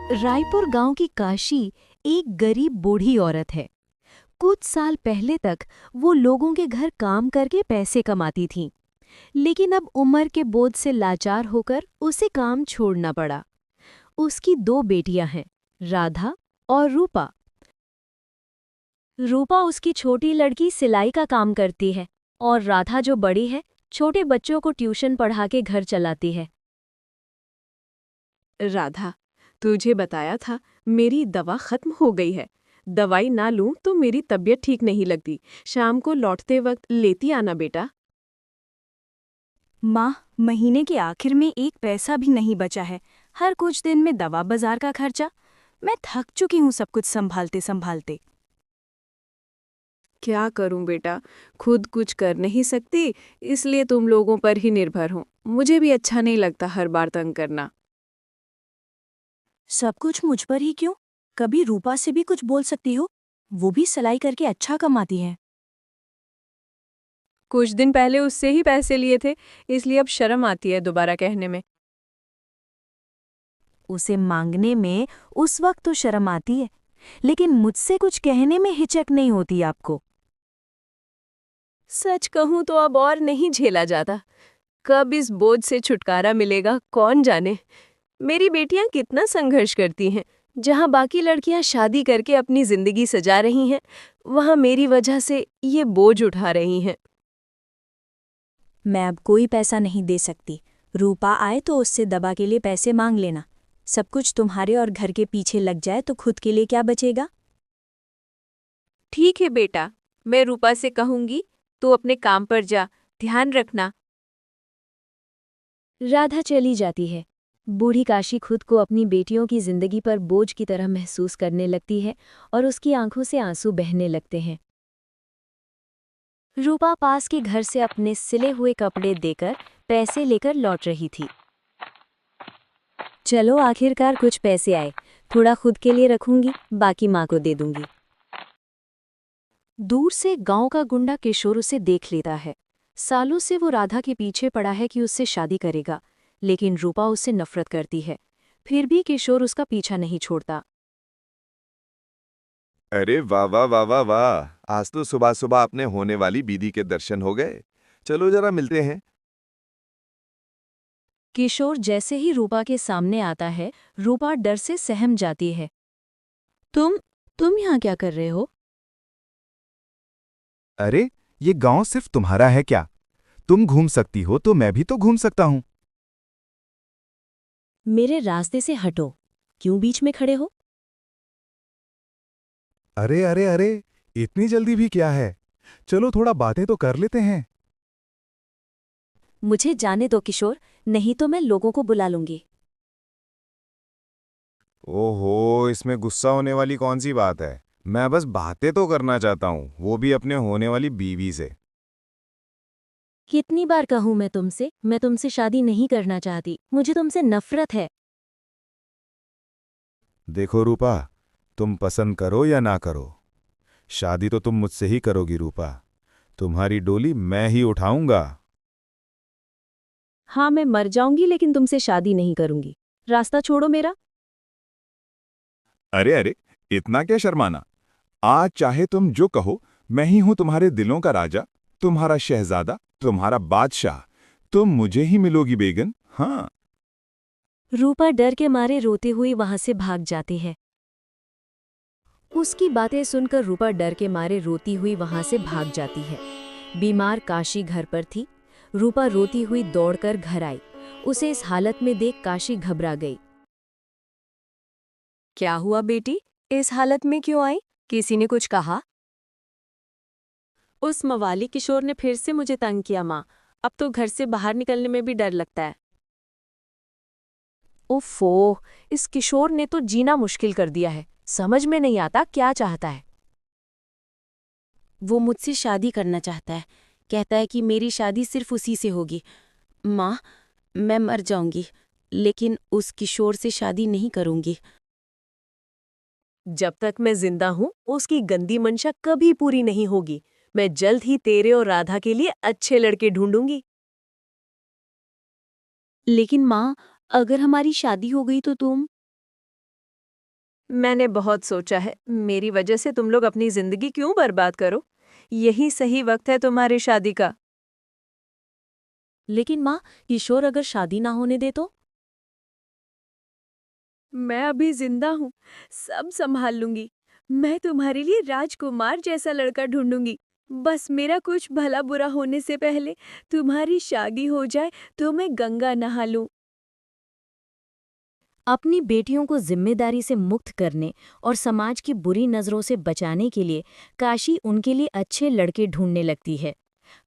रायपुर गांव की काशी एक गरीब बूढ़ी औरत है। कुछ साल पहले तक वो लोगों के घर काम करके पैसे कमाती थी, लेकिन अब उम्र के बोझ से लाचार होकर उसे काम छोड़ना पड़ा। उसकी दो बेटियां हैं, राधा और रूपा। रूपा उसकी छोटी लड़की सिलाई का काम करती है और राधा जो बड़ी है, छोटे बच्चों को ट्यूशन पढ़ा के घर चलाती है। राधा, तुझे बताया था मेरी दवा खत्म हो गई है। दवाई ना लूं तो मेरी तबीयत ठीक नहीं लगती। शाम को लौटते वक्त लेती आना बेटा। माँ, महीने के आखिर में एक पैसा भी नहीं बचा है। हर कुछ दिन में दवा बाजार का खर्चा। मैं थक चुकी हूँ सब कुछ संभालते संभालते। क्या करूं बेटा, खुद कुछ कर नहीं सकती, इसलिए तुम लोगों पर ही निर्भर हूं। मुझे भी अच्छा नहीं लगता हर बार तंग करना। सब कुछ मुझ पर ही क्यों? कभी रूपा से भी कुछ बोल सकती हो। वो भी सिलाई करके अच्छा कमाती है। कुछ दिन पहले उससे ही पैसे लिए थे, इसलिए अब शर्म आती है दोबारा कहने में। उसे मांगने में उस वक्त तो शर्म आती है, लेकिन मुझसे कुछ कहने में हिचक नहीं होती आपको। सच कहूं तो अब और नहीं झेला जाता। कब इस बोझ से छुटकारा मिलेगा कौन जाने। मेरी बेटियां कितना संघर्ष करती हैं। जहां बाकी लड़कियां शादी करके अपनी जिंदगी सजा रही हैं, वहां मेरी वजह से ये बोझ उठा रही हैं। मैं अब कोई पैसा नहीं दे सकती। रूपा आए तो उससे दवा के लिए पैसे मांग लेना। सब कुछ तुम्हारे और घर के पीछे लग जाए तो खुद के लिए क्या बचेगा? ठीक है बेटा, मैं रूपा से कहूंगी, तू अपने काम पर जा, ध्यान रखना। राधा चली जाती है। बूढ़ी काशी खुद को अपनी बेटियों की जिंदगी पर बोझ की तरह महसूस करने लगती है और उसकी आंखों से आंसू बहने लगते हैं। रूपा पास के घर से अपने सिले हुए कपड़े देकर पैसे लेकर लौट रही थी। चलो, आखिरकार कुछ पैसे आए। थोड़ा खुद के लिए रखूंगी, बाकी माँ को दे दूंगी। दूर से गांव का गुंडा किशोर उसे देख लेता है। सालों से वो राधा के पीछे पड़ा है कि उससे शादी करेगा, लेकिन रूपा उससे नफरत करती है। फिर भी किशोर उसका पीछा नहीं छोड़ता। अरे वाह वाह वाह वाह वाह, आज तो सुबह सुबह अपने होने वाली बीदी के दर्शन हो गए। चलो जरा मिलते हैं। किशोर जैसे ही रूपा के सामने आता है, रूपा डर से सहम जाती है। तुम यहाँ क्या कर रहे हो? अरे, ये गांव सिर्फ तुम्हारा है क्या? तुम घूम सकती हो तो मैं भी तो घूम सकता हूं। मेरे रास्ते से हटो। क्यों बीच में खड़े हो? अरे अरे अरे, इतनी जल्दी भी क्या है? चलो थोड़ा बातें तो कर लेते हैं। मुझे जाने दो किशोर, नहीं तो मैं लोगों को बुला लूंगी। ओहो, इसमें गुस्सा होने वाली कौन सी बात है? मैं बस बातें तो करना चाहता हूं, वो भी अपने होने वाली बीवी से। कितनी बार कहूं मैं तुमसे शादी नहीं करना चाहती। मुझे तुमसे नफरत है। देखो रूपा, तुम पसंद करो या ना करो, शादी तो तुम मुझसे ही करोगी रूपा। तुम्हारी डोली मैं ही उठाऊंगा। हाँ, मैं मर जाऊंगी लेकिन तुमसे शादी नहीं करूंगी। रास्ता छोड़ो मेरा। अरे अरे, इतना क्या शर्माना। आज चाहे तुम जो कहो, मैं ही हूं तुम्हारे दिलों का राजा, तुम्हारा शहजादा, तुम्हारा बादशाह। तुम मुझे ही मिलोगी बेगन। हाँ। रूपा डर के मारे रोते हुए वहां से भाग जाती है। उसकी बातें सुनकर रूपा डर के मारे रोती हुई वहां से भाग जाती है। बीमार काशी घर पर थी। रूपा रोती हुई दौड़कर घर आई। उसे इस हालत में देख काशी घबरा गई। क्या हुआ बेटी, इस हालत में क्यों आई? किसी ने कुछ कहा? उस मवाली किशोर ने फिर से मुझे तंग किया माँ। अब तो घर से बाहर निकलने में भी डर लगता है। ओफो, इस किशोर ने तो जीना मुश्किल कर दिया है। समझ में नहीं आता क्या चाहता है। वो मुझसे शादी करना चाहता है। कहता है कि मेरी शादी सिर्फ उसी से होगी। माँ, मैं मर जाऊंगी, लेकिन उस किशोर से शादी नहीं करूंगी। जब तक मैं जिंदा हूं, उसकी गंदी मंशा कभी पूरी नहीं होगी। मैं जल्द ही तेरे और राधा के लिए अच्छे लड़के ढूंढूंगी। लेकिन माँ, अगर हमारी शादी हो गई तो तुम? मैंने बहुत सोचा है, मेरी वजह से तुम लोग अपनी जिंदगी क्यों बर्बाद करो? यही सही वक्त है तुम्हारी शादी का। लेकिन माँ, किशोर अगर शादी ना होने दे तो? मैं अभी जिंदा हूँ, सब संभाल लूंगी। मैं तुम्हारे लिए राजकुमार जैसा लड़का ढूंढूंगी। बस मेरा कुछ भला बुरा होने से पहले तुम्हारी शादी हो जाए तो मैं गंगा नहा लूं। अपनी बेटियों को जिम्मेदारी से मुक्त करने और समाज की बुरी नज़रों से बचाने के लिए काशी उनके लिए अच्छे लड़के ढूंढने लगती है।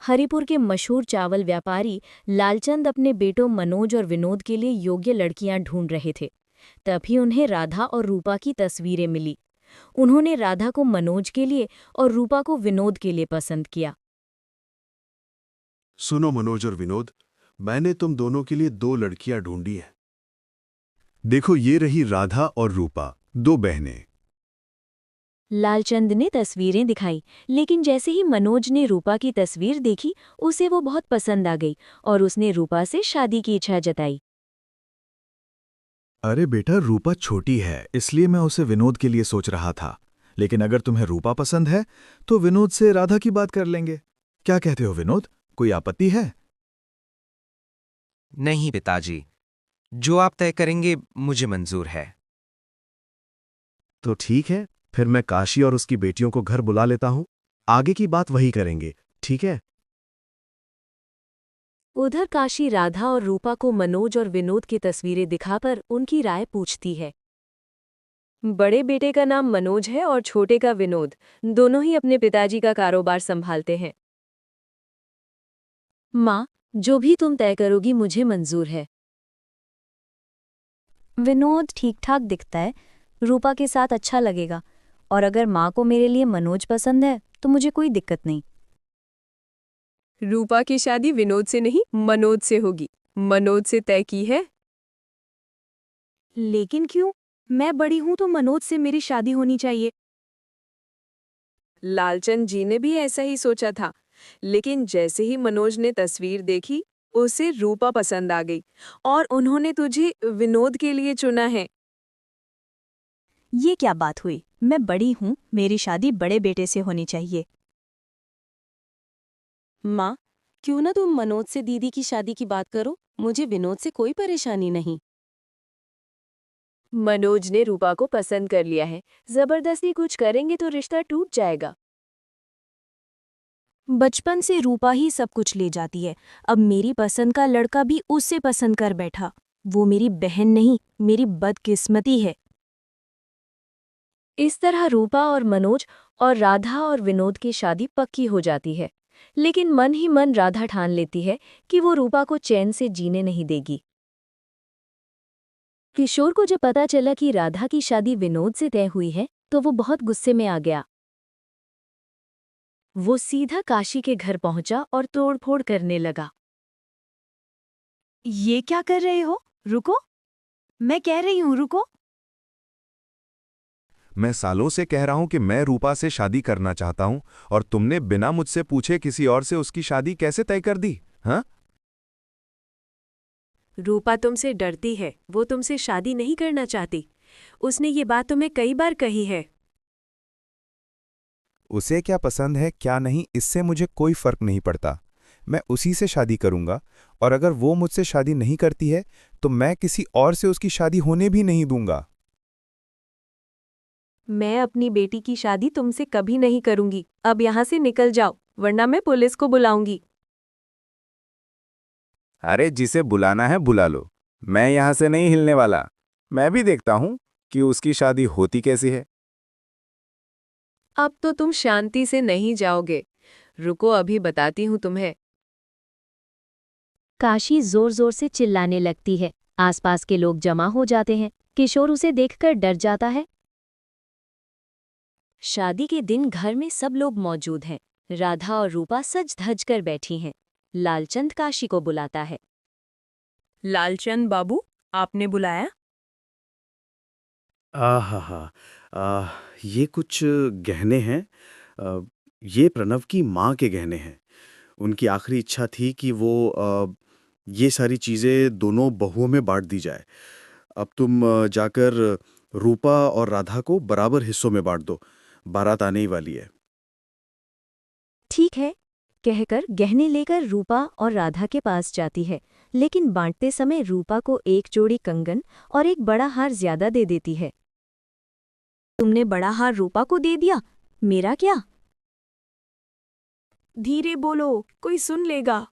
हरिपुर के मशहूर चावल व्यापारी लालचंद अपने बेटों मनोज और विनोद के लिए योग्य लड़कियां ढूंढ रहे थे। तभी उन्हें राधा और रूपा की तस्वीरें मिली। उन्होंने राधा को मनोज के लिए और रूपा को विनोद के लिए पसंद किया। सुनो मनोज और विनोद, मैंने तुम दोनों के लिए 2 लड़कियां ढूंढी हैं। देखो, ये रही राधा और रूपा, 2 बहनें। लालचंद ने तस्वीरें दिखाई, लेकिन जैसे ही मनोज ने रूपा की तस्वीर देखी, उसे वो बहुत पसंद आ गई और उसने रूपा से शादी की इच्छा जताई। अरे बेटा, रूपा छोटी है, इसलिए मैं उसे विनोद के लिए सोच रहा था। लेकिन अगर तुम्हें रूपा पसंद है तो विनोद से राधा की बात कर लेंगे। क्या कहते हो विनोद, कोई आपत्ति है? नहीं पिताजी, जो आप तय करेंगे मुझे मंजूर है। तो ठीक है, फिर मैं काशी और उसकी बेटियों को घर बुला लेता हूं। आगे की बात वही करेंगे, ठीक है? उधर काशी राधा और रूपा को मनोज और विनोद की तस्वीरें दिखाकर उनकी राय पूछती है। बड़े बेटे का नाम मनोज है और छोटे का विनोद। दोनों ही अपने पिताजी का कारोबार संभालते हैं। माँ, जो भी तुम तय करोगी मुझे मंजूर है। विनोद ठीक ठाक दिखता है, रूपा के साथ अच्छा लगेगा, और अगर माँ को मेरे लिए मनोज पसंद है तो मुझे कोई दिक्कत नहीं। रूपा की शादी विनोद से नहीं, मनोज से होगी। मनोज से तय की है। लेकिन क्यों? मैं बड़ी हूं तो मनोज से मेरी शादी होनी चाहिए। लालचंद जी ने भी ऐसा ही सोचा था, लेकिन जैसे ही मनोज ने तस्वीर देखी, उसे रूपा पसंद आ गई और उन्होंने तुझे विनोद के लिए चुना है। ये क्या बात हुई? मैं बड़ी हूं, मेरी शादी बड़े बेटे से होनी चाहिए। माँ, क्यों ना तुम मनोज से दीदी की शादी की बात करो, मुझे विनोद से कोई परेशानी नहीं। मनोज ने रूपा को पसंद कर लिया है, जबरदस्ती कुछ करेंगे तो रिश्ता टूट जाएगा। बचपन से रूपा ही सब कुछ ले जाती है, अब मेरी पसंद का लड़का भी उससे पसंद कर बैठा। वो मेरी बहन नहीं, मेरी बदकिस्मती है। इस तरह रूपा और मनोज और राधा और विनोद की शादी पक्की हो जाती है। लेकिन मन ही मन राधा ठान लेती है कि वो रूपा को चैन से जीने नहीं देगी। किशोर को जब पता चला कि राधा की शादी विनोद से तय हुई है तो वो बहुत गुस्से में आ गया। वो सीधा काशी के घर पहुंचा और तोड़फोड़ करने लगा। ये क्या कर रहे हो? रुको, मैं कह रही हूं रुको। मैं सालों से कह रहा हूं कि मैं रूपा से शादी करना चाहता हूं, और तुमने बिना मुझसे पूछे किसी और से उसकी शादी कैसे तय कर दी? हाँ? रूपा तुमसे डरती है, वो तुमसे शादी नहीं करना चाहती। उसने ये बात तुम्हें कई बार कही है। उसे क्या पसंद है क्या नहीं, इससे मुझे कोई फर्क नहीं पड़ता। मैं उसी से शादी करूंगा, और अगर वो मुझसे शादी नहीं करती है तो मैं किसी और से उसकी शादी होने भी नहीं दूंगा। मैं अपनी बेटी की शादी तुमसे कभी नहीं करूंगी। अब यहाँ से निकल जाओ, वरना मैं पुलिस को बुलाऊंगी। अरे जिसे बुलाना है बुला लो, मैं यहां से नहीं हिलने वाला। मैं भी देखता हूं कि उसकी शादी होती कैसी है। अब तो तुम शांति से नहीं जाओगे। रुको, अभी बताती हूँ तुम्हें। काशी जोर जोर से चिल्लाने लगती है। आसपास के लोग जमा हो जाते हैं। किशोर उसे देखकर डर जाता है। शादी के दिन घर में सब लोग मौजूद हैं। राधा और रूपा सज धज कर बैठी हैं। लालचंद काशी को बुलाता है। लालचंद बाबू, आपने बुलाया? आहा, ये कुछ गहने हैं। ये प्रणव की माँ के गहने हैं। उनकी आखिरी इच्छा थी कि ये सारी चीज़ें दोनों बहुओं में बांट दी जाए। अब तुम जाकर रूपा और राधा को बराबर हिस्सों में बांट दो, बारात आने ही वाली है। ठीक है, कहकर गहने लेकर रूपा और राधा के पास जाती है, लेकिन बांटते समय रूपा को एक जोड़ी कंगन और एक बड़ा हार ज्यादा दे देती है। तुमने बड़ा हार रूपा को दे दिया, मेरा क्या? धीरे बोलो, कोई सुन लेगा।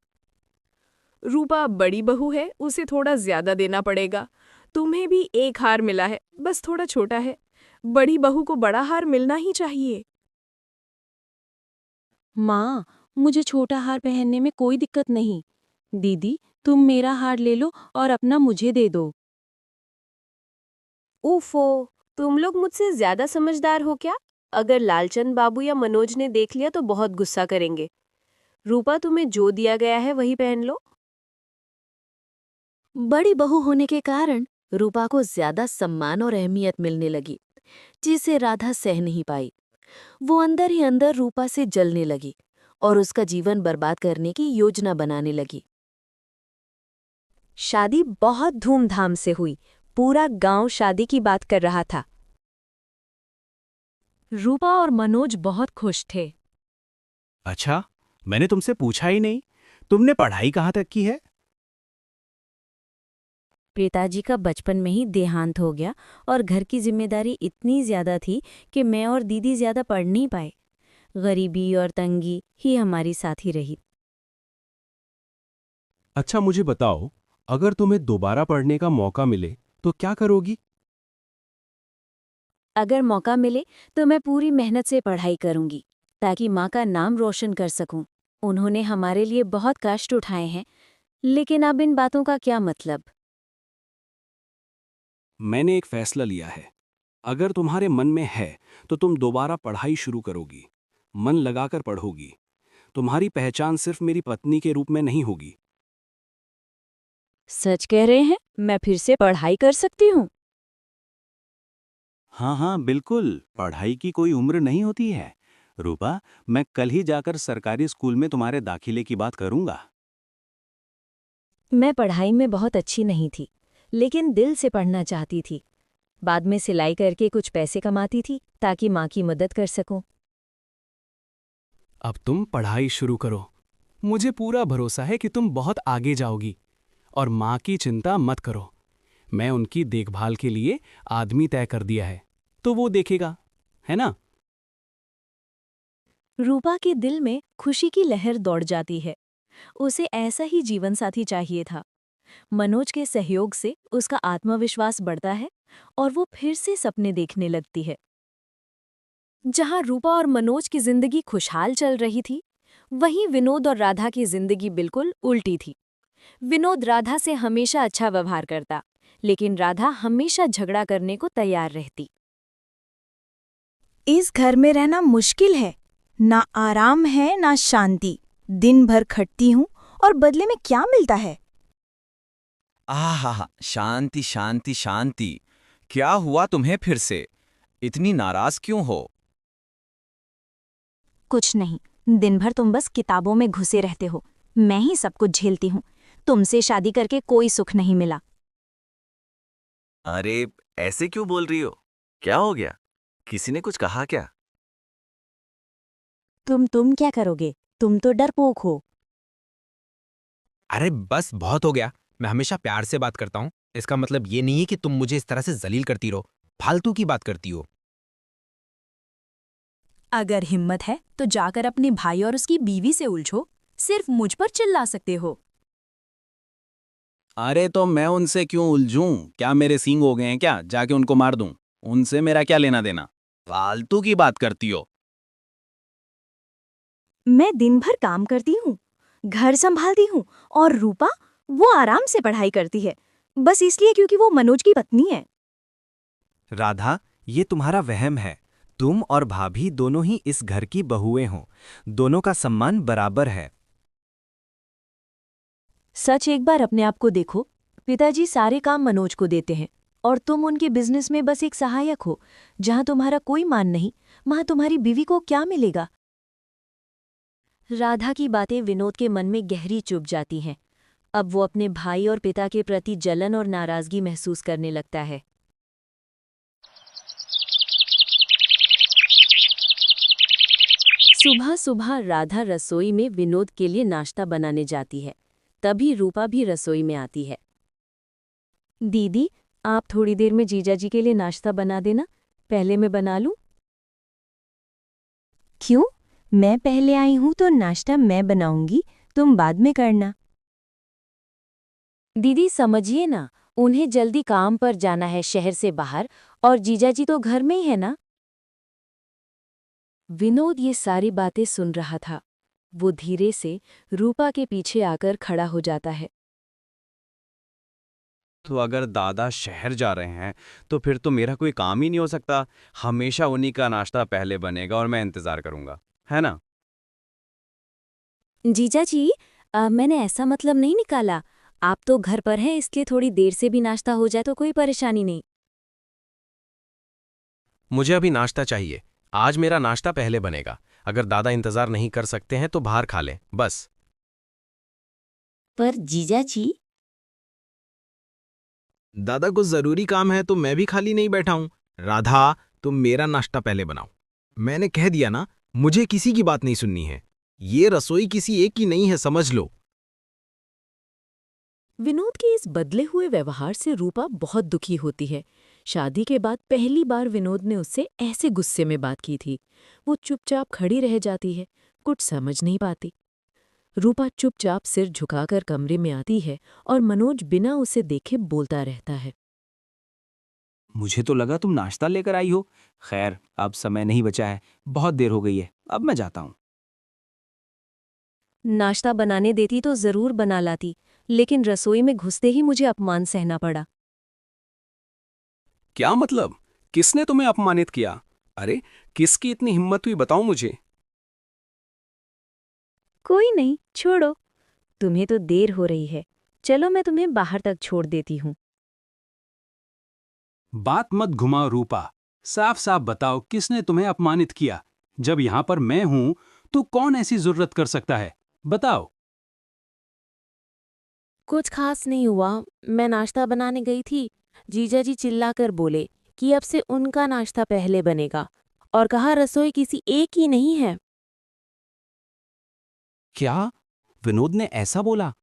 रूपा बड़ी बहू है, उसे थोड़ा ज्यादा देना पड़ेगा। तुम्हें भी एक हार मिला है, बस थोड़ा छोटा है। बड़ी बहू को बड़ा हार मिलना ही चाहिए। माँ, मुझे छोटा हार पहनने में कोई दिक्कत नहीं। दीदी, तुम मेरा हार ले लो और अपना मुझे दे दो। उफ़ो, तुम लोग मुझसे ज्यादा समझदार हो क्या? अगर लालचंद बाबू या मनोज ने देख लिया तो बहुत गुस्सा करेंगे। रूपा, तुम्हें जो दिया गया है वही पहन लो। बड़ी बहू होने के कारण रूपा को ज्यादा सम्मान और अहमियत मिलने लगी, जिसे राधा सह नहीं पाई। वो अंदर ही अंदर रूपा से जलने लगी और उसका जीवन बर्बाद करने की योजना बनाने लगी। शादी बहुत धूमधाम से हुई, पूरा गांव शादी की बात कर रहा था। रूपा और मनोज बहुत खुश थे। अच्छा, मैंने तुमसे पूछा ही नहीं, तुमने पढ़ाई कहाँ तक की है? पिताजी का बचपन में ही देहांत हो गया और घर की जिम्मेदारी इतनी ज्यादा थी कि मैं और दीदी ज्यादा पढ़ नहीं पाए। गरीबी और तंगी ही हमारी साथी रही। अच्छा, मुझे बताओ, अगर तुम्हें दोबारा पढ़ने का मौका मिले तो क्या करोगी? अगर मौका मिले तो मैं पूरी मेहनत से पढ़ाई करूंगी, ताकि माँ का नाम रोशन कर सकूं। उन्होंने हमारे लिए बहुत कष्ट उठाए हैं, लेकिन अब इन बातों का क्या मतलब? मैंने एक फैसला लिया है। अगर तुम्हारे मन में है तो तुम दोबारा पढ़ाई शुरू करोगी, मन लगाकर पढ़ोगी। तुम्हारी पहचान सिर्फ मेरी पत्नी के रूप में नहीं होगी। सच कह रहे हैं? मैं फिर से पढ़ाई कर सकती हूँ? हाँ हाँ, बिल्कुल, पढ़ाई की कोई उम्र नहीं होती है। रूपा, मैं कल ही जाकर सरकारी स्कूल में तुम्हारे दाखिले की बात करूंगा। मैं पढ़ाई में बहुत अच्छी नहीं थी, लेकिन दिल से पढ़ना चाहती थी। बाद में सिलाई करके कुछ पैसे कमाती थी, ताकि माँ की मदद कर सकूं। अब तुम पढ़ाई शुरू करो। मुझे पूरा भरोसा है कि तुम बहुत आगे जाओगी। और माँ की चिंता मत करो। मैं उनकी देखभाल के लिए आदमी तय कर दिया है, तो वो देखेगा, है ना? रूपा के दिल में खुशी की लहर दौड़ जाती है। उसे ऐसा ही जीवनसाथी चाहिए था। मनोज के सहयोग से उसका आत्मविश्वास बढ़ता है और वो फिर से सपने देखने लगती है। जहां रूपा और मनोज की जिंदगी खुशहाल चल रही थी, वहीं विनोद और राधा की जिंदगी बिल्कुल उल्टी थी। विनोद राधा से हमेशा अच्छा व्यवहार करता, लेकिन राधा हमेशा झगड़ा करने को तैयार रहती। इस घर में रहना मुश्किल है, ना आराम है ना शांति। दिन भर खटती हूँ और बदले में क्या मिलता है? आहा, शांति शांति शांति। क्या हुआ तुम्हें फिर से? इतनी नाराज क्यों हो? कुछ नहीं, दिन भर तुम बस किताबों में घुसे रहते हो। मैं ही सब कुछ झेलती हूँ। तुमसे शादी करके कोई सुख नहीं मिला। अरे, ऐसे क्यों बोल रही हो? क्या हो गया? किसी ने कुछ कहा क्या? तुम क्या करोगे? तुम तो डरपोक हो। अरे बस, बहुत हो गया। मैं हमेशा प्यार से बात करता हूँ। इसका मतलब ये नहीं है कि तुम मुझे इस तरह से जलील करती रहो, फालतू की बात करती हो। अगर हिम्मत है तो जाकर अपने भाई और उसकी बीवी से उलझो। सिर्फ मुझ पर चिल्ला सकते हो। अरे तो मैं उनसे क्यों उलझूं? क्या मेरे सींग हो गए हैं क्या? जाके उनको मार दूं? उनसे मेरा क्या लेना देना? फालतू की बात करती हो। मैं दिन भर काम करती हूँ, घर संभालती हूँ, और रूपा, वो आराम से पढ़ाई करती है, बस इसलिए क्योंकि वो मनोज की पत्नी है। राधा, ये तुम्हारा वहम है। तुम और भाभी दोनों ही इस घर की बहुएं हो। दोनों का सम्मान बराबर है। सच एक बार अपने आप को देखो। पिताजी सारे काम मनोज को देते हैं और तुम उनके बिजनेस में बस एक सहायक हो। जहां तुम्हारा कोई मान नहीं, वहां तुम्हारी बीवी को क्या मिलेगा? राधा की बातें विनोद के मन में गहरी चुभ जाती हैं। अब वो अपने भाई और पिता के प्रति जलन और नाराजगी महसूस करने लगता है। सुबह सुबह राधा रसोई में विनोद के लिए नाश्ता बनाने जाती है। तभी रूपा भी रसोई में आती है। दीदी, आप थोड़ी देर में जीजा जी के लिए नाश्ता बना देना, पहले मैं बना लूं? क्यों? मैं पहले आई हूं तो नाश्ता मैं बनाऊंगी, तुम बाद में करना। दीदी समझिए ना, उन्हें जल्दी काम पर जाना है शहर से बाहर, और जीजा जी तो घर में ही है ना। विनोद ये सारी बातें सुन रहा था। वो धीरे से रूपा के पीछे आकर खड़ा हो जाता है। तो अगर दादा शहर जा रहे हैं तो फिर तो मेरा कोई काम ही नहीं हो सकता। हमेशा उन्हीं का नाश्ता पहले बनेगा और मैं इंतजार करूंगा, है ना? जीजा जी, मैंने ऐसा मतलब नहीं निकाला। आप तो घर पर हैं, इसलिए थोड़ी देर से भी नाश्ता हो जाए तो कोई परेशानी नहीं। मुझे अभी नाश्ता चाहिए। आज मेरा नाश्ता पहले बनेगा। अगर दादा इंतजार नहीं कर सकते हैं तो बाहर खा लें, बस। पर जीजा जी, दादा को जरूरी काम है तो मैं भी खाली नहीं बैठा हूं। राधा, तुम मेरा नाश्ता पहले बनाओ। मैंने कह दिया ना, मुझे किसी की बात नहीं सुननी है। ये रसोई किसी एक की नहीं है, समझ लो। विनोद के इस बदले हुए व्यवहार से रूपा बहुत दुखी होती है। शादी के बाद पहली बार विनोद ने उससे ऐसे गुस्से में बात की थी। वो चुपचाप खड़ी रह जाती है, कुछ समझ नहीं पाती। रूपा चुपचाप सिर झुकाकर कमरे में आती है और मनोज बिना उसे देखे बोलता रहता है। मुझे तो लगा तुम नाश्ता लेकर आई हो। खैर, अब समय नहीं बचा है, बहुत देर हो गई है, अब मैं जाता हूँ। नाश्ता बनाने देती तो जरूर बना लाती, लेकिन रसोई में घुसते ही मुझे अपमान सहना पड़ा। क्या मतलब? किसने तुम्हें अपमानित किया? अरे, किसकी इतनी हिम्मत हुई, बताओ मुझे। कोई नहीं, छोड़ो। तुम्हें तो देर हो रही है, चलो मैं तुम्हें बाहर तक छोड़ देती हूँ। बात मत घुमाओ रूपा, साफ साफ बताओ किसने तुम्हें अपमानित किया। जब यहां पर मैं हूं तो कौन ऐसी जरूरत कर सकता है, बताओ। कुछ खास नहीं हुआ। मैं नाश्ता बनाने गई थी, जीजा जी चिल्लाकर बोले कि अब से उनका नाश्ता पहले बनेगा, और कहा रसोई किसी एक ही नहीं है। क्या? विनोद ने ऐसा बोला?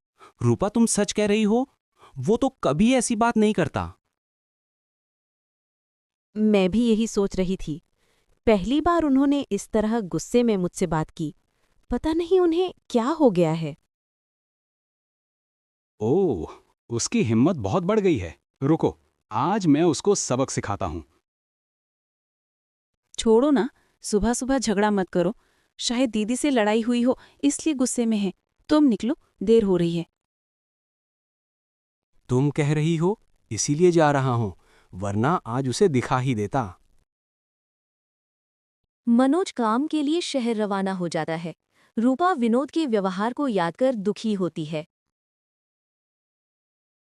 रूपा, तुम सच कह रही हो? वो तो कभी ऐसी बात नहीं करता। मैं भी यही सोच रही थी। पहली बार उन्होंने इस तरह गुस्से में मुझसे बात की। पता नहीं उन्हें क्या हो गया है। ओह, उसकी हिम्मत बहुत बढ़ गई है। रुको, आज मैं उसको सबक सिखाता हूं। छोड़ो ना, सुबह सुबह झगड़ा मत करो। शायद दीदी से लड़ाई हुई हो, इसलिए गुस्से में है। तुम निकलो, देर हो रही है। तुम कह रही हो, इसीलिए जा रहा हूं, वरना आज उसे दिखा ही देता। मनोज काम के लिए शहर रवाना हो जाता है। रूपा विनोद के व्यवहार को याद कर दुखी होती है।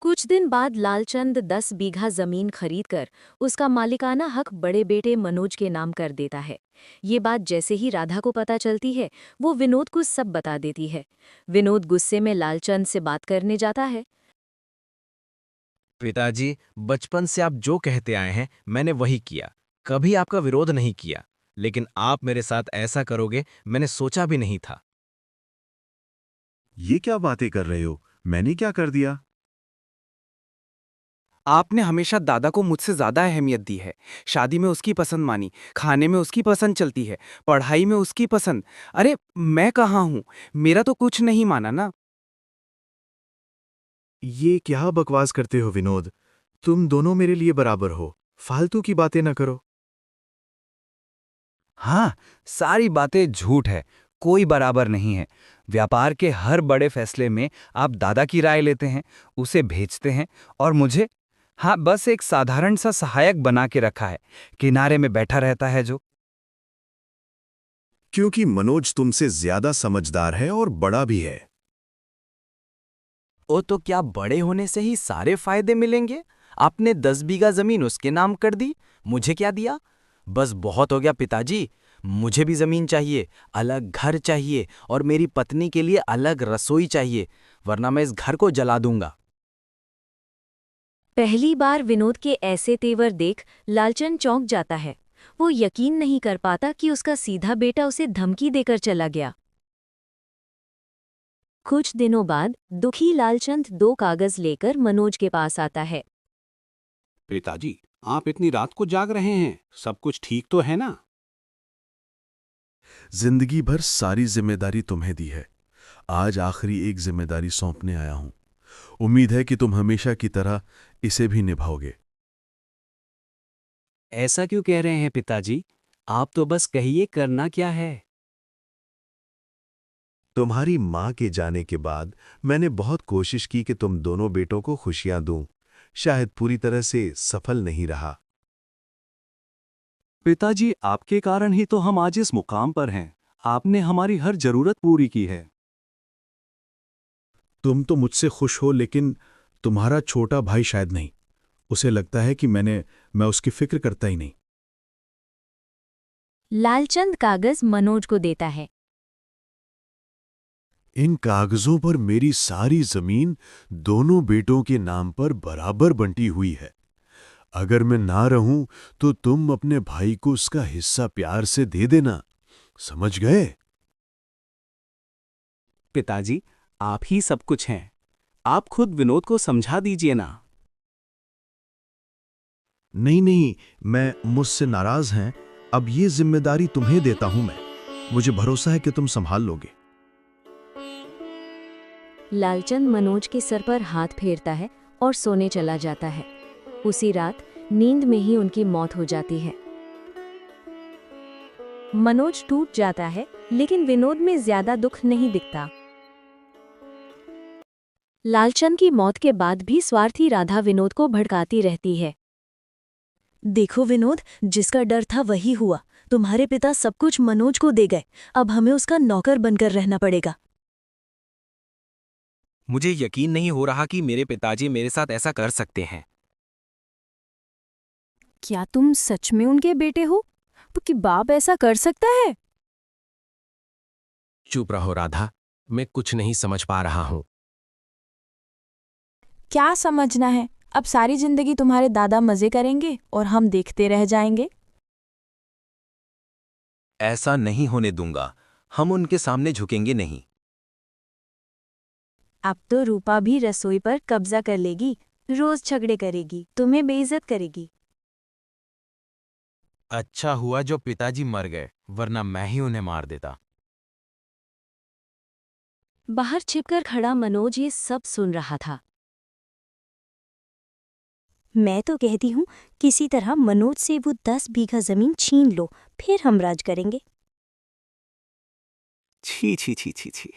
कुछ दिन बाद लालचंद 10 बीघा जमीन खरीदकर उसका मालिकाना हक बड़े बेटे मनोज के नाम कर देता है। ये बात जैसे ही राधा को पता चलती है, वो विनोद को सब बता देती है। विनोद गुस्से में लालचंद से बात करने जाता है। पिताजी, बचपन से आप जो कहते आए हैं मैंने वही किया, कभी आपका विरोध नहीं किया, लेकिन आप मेरे साथ ऐसा करोगे मैंने सोचा भी नहीं था। ये क्या बातें कर रहे हो? मैंने क्या कर दिया? आपने हमेशा दादा को मुझसे ज्यादा अहमियत दी है। शादी में उसकी पसंद मानी, खाने में उसकी पसंद चलती है, पढ़ाई में उसकी पसंद। अरे मैं कहाँ हूँ? मेरा तो कुछ नहीं माना ना। ये क्या बकवास करते हो विनोद? तुम दोनों मेरे लिए बराबर हो, फालतू की बातें न करो। हाँ, सारी बातें झूठ है, कोई बराबर नहीं है। व्यापार के हर बड़े फैसले में आप दादा की राय लेते हैं, उसे भेजते हैं, और मुझे, हाँ, बस एक साधारण सा सहायक बना के रखा है, किनारे में बैठा रहता है जो। क्योंकि मनोज तुमसे ज्यादा समझदार है और बड़ा भी है। ओ, तो क्या बड़े होने से ही सारे फायदे मिलेंगे? आपने 10 बीघा जमीन उसके नाम कर दी, मुझे क्या दिया? बस बहुत हो गया पिताजी, मुझे भी जमीन चाहिए, अलग घर चाहिए, और मेरी पत्नी के लिए अलग रसोई चाहिए, वरना मैं इस घर को जला दूंगा। पहली बार विनोद के ऐसे तेवर देख लालचंद चौंक जाता है। वो यकीन नहीं कर पाता कि उसका सीधा बेटा उसे धमकी देकर चला गया। कुछ दिनों बाद दुखी लालचंद 2 कागज लेकर मनोज के पास आता है। पिताजी, आप इतनी रात को जाग रहे हैं, सब कुछ ठीक तो है ना? जिंदगी भर सारी जिम्मेदारी तुम्हें दी है, आज आखिरी एक जिम्मेदारी सौंपने आया हूं। उम्मीद है कि तुम हमेशा की तरह इसे भी निभाओगे। ऐसा क्यों कह रहे हैं पिताजी? आप तो बस कहिए करना क्या है। तुम्हारी मां के जाने के बाद मैंने बहुत कोशिश की कि तुम दोनों बेटों को खुशियां दूं, शायद पूरी तरह से सफल नहीं रहा। पिताजी, आपके कारण ही तो हम आज इस मुकाम पर हैं। आपने हमारी हर जरूरत पूरी की है। तुम तो मुझसे खुश हो, लेकिन तुम्हारा छोटा भाई शायद नहीं। उसे लगता है कि मैं उसकी फिक्र करता ही नहीं। लालचंद कागज मनोज को देता है। इन कागजों पर मेरी सारी जमीन दोनों बेटों के नाम पर बराबर बंटी हुई है। अगर मैं ना रहूं तो तुम अपने भाई को उसका हिस्सा प्यार से दे देना, समझ गए? पिताजी, आप ही सब कुछ हैं। आप खुद विनोद को समझा दीजिए ना। नहीं, मैं मुझसे नाराज हैं। अब ये जिम्मेदारी तुम्हें देता हूं मैं। मुझे भरोसा है कि तुम संभाल लोगे। लालचंद मनोज के सर पर हाथ फेरता है और सोने चला जाता है। उसी रात नींद में ही उनकी मौत हो जाती है। मनोज टूट जाता है, लेकिन विनोद में ज्यादा दुख नहीं दिखता। लालचंद की मौत के बाद भी स्वार्थी राधा विनोद को भड़काती रहती है। देखो विनोद, जिसका डर था वही हुआ। तुम्हारे पिता सब कुछ मनोज को दे गए, अब हमें उसका नौकर बनकर रहना पड़ेगा। मुझे यकीन नहीं हो रहा कि मेरे पिताजी मेरे साथ ऐसा कर सकते हैं। क्या तुम सच में उनके बेटे हो? कि बाप ऐसा कर सकता है? चुप रहो राधा, मैं कुछ नहीं समझ पा रहा हूं। क्या समझना है? अब सारी जिंदगी तुम्हारे दादा मजे करेंगे और हम देखते रह जाएंगे। ऐसा नहीं होने दूंगा। हम उनके सामने झुकेंगे नहीं। अब तो रूपा भी रसोई पर कब्जा कर लेगी, रोज झगड़े करेगी, तुम्हें बेइज्जत करेगी। अच्छा हुआ जो पिताजी मर गए, वरना मैं ही उन्हें मार देता। बाहर छिपकर खड़ा मनोज ये सब सुन रहा था। मैं तो कहती हूँ किसी तरह मनोज से वो 10 बीघा जमीन छीन लो, फिर हम राज करेंगे। छी छी छी छी छी,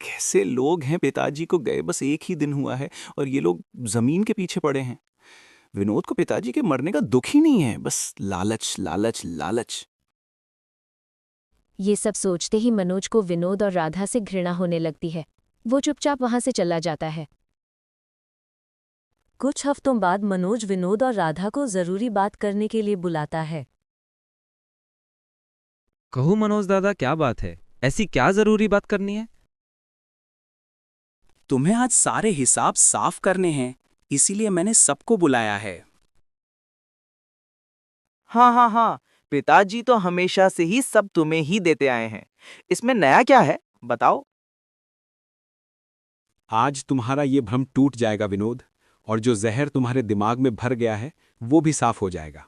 कैसे लोग हैं। पिताजी को गए बस एक ही दिन हुआ है और ये लोग जमीन के पीछे पड़े हैं। विनोद को पिताजी के मरने का दुख ही नहीं है, बस लालच लालच लालच। ये सब सोचते ही मनोज को विनोद और राधा से घृणा होने लगती है। वो चुपचाप वहां से चला जाता है। कुछ हफ्तों बाद मनोज विनोद और राधा को जरूरी बात करने के लिए बुलाता है। कहो मनोज दादा, क्या बात है? ऐसी क्या जरूरी बात करनी है? तुम्हें आज सारे हिसाब साफ करने हैं, इसीलिए मैंने सबको बुलाया है। हाँ, पिताजी तो हमेशा से ही सब तुम्हें ही देते आए हैं। इसमें नया क्या है, बताओ। आज तुम्हारा ये भ्रम टूट जाएगा विनोद, और जो जहर तुम्हारे दिमाग में भर गया है वो भी साफ हो जाएगा।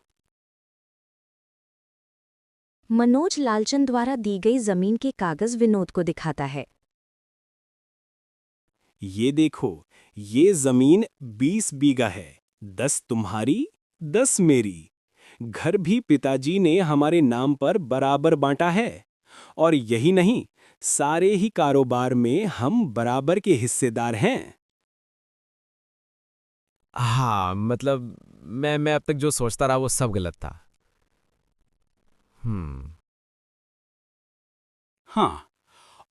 मनोज लालचंद द्वारा दी गई जमीन के कागज विनोद को दिखाता है। ये देखो, ये जमीन 20 बीघा है, 10 तुम्हारी 10 मेरी। घर भी पिताजी ने हमारे नाम पर बराबर बांटा है, और यही नहीं, सारे ही कारोबार में हम बराबर के हिस्सेदार हैं। हाँ, मतलब मैं अब तक जो सोचता रहा वो सब गलत था। हाँ,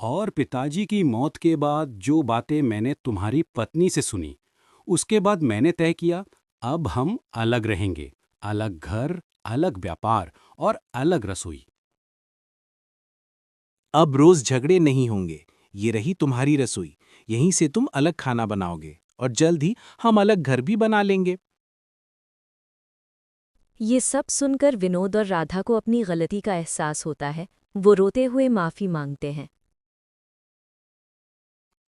और पिताजी की मौत के बाद जो बातें मैंने तुम्हारी पत्नी से सुनी, उसके बाद मैंने तय किया अब हम अलग रहेंगे। अलग घर, अलग व्यापार और अलग रसोई। अब रोज झगड़े नहीं होंगे। ये रही तुम्हारी रसोई, यहीं से तुम अलग खाना बनाओगे, और जल्द ही हम अलग घर भी बना लेंगे। ये सब सुनकर विनोद और राधा को अपनी गलती का एहसास होता है। वो रोते हुए माफी मांगते हैं।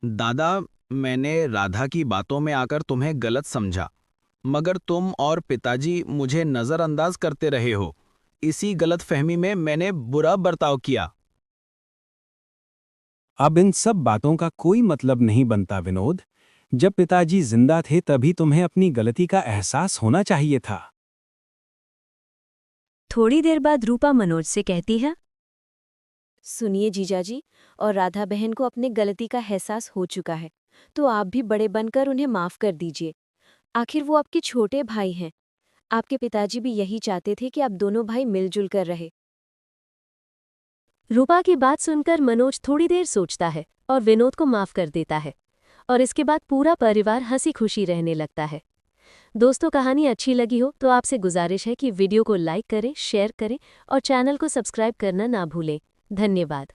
दादा, मैंने राधा की बातों में आकर तुम्हें गलत समझा, मगर तुम और पिताजी मुझे नज़रअंदाज करते रहे हो। इसी गलतफहमी में मैंने बुरा बर्ताव किया। अब इन सब बातों का कोई मतलब नहीं बनता विनोद। जब पिताजी जिंदा थे तभी तुम्हें अपनी गलती का एहसास होना चाहिए था। थोड़ी देर बाद रूपा मनोज से कहती है, सुनिए जीजाजी, और राधा बहन को अपने गलती का एहसास हो चुका है, तो आप भी बड़े बनकर उन्हें माफ कर दीजिए। आखिर वो आपके छोटे भाई हैं। आपके पिताजी भी यही चाहते थे कि आप दोनों भाई मिलजुल कर रहे। रूपा की बात सुनकर मनोज थोड़ी देर सोचता है और विनोद को माफ कर देता है, और इसके बाद पूरा परिवार हंसी खुशी रहने लगता है। दोस्तों, कहानी अच्छी लगी हो तो आपसे गुजारिश है कि वीडियो को लाइक करें, शेयर करें और चैनल को सब्सक्राइब करना ना भूलें। धन्यवाद।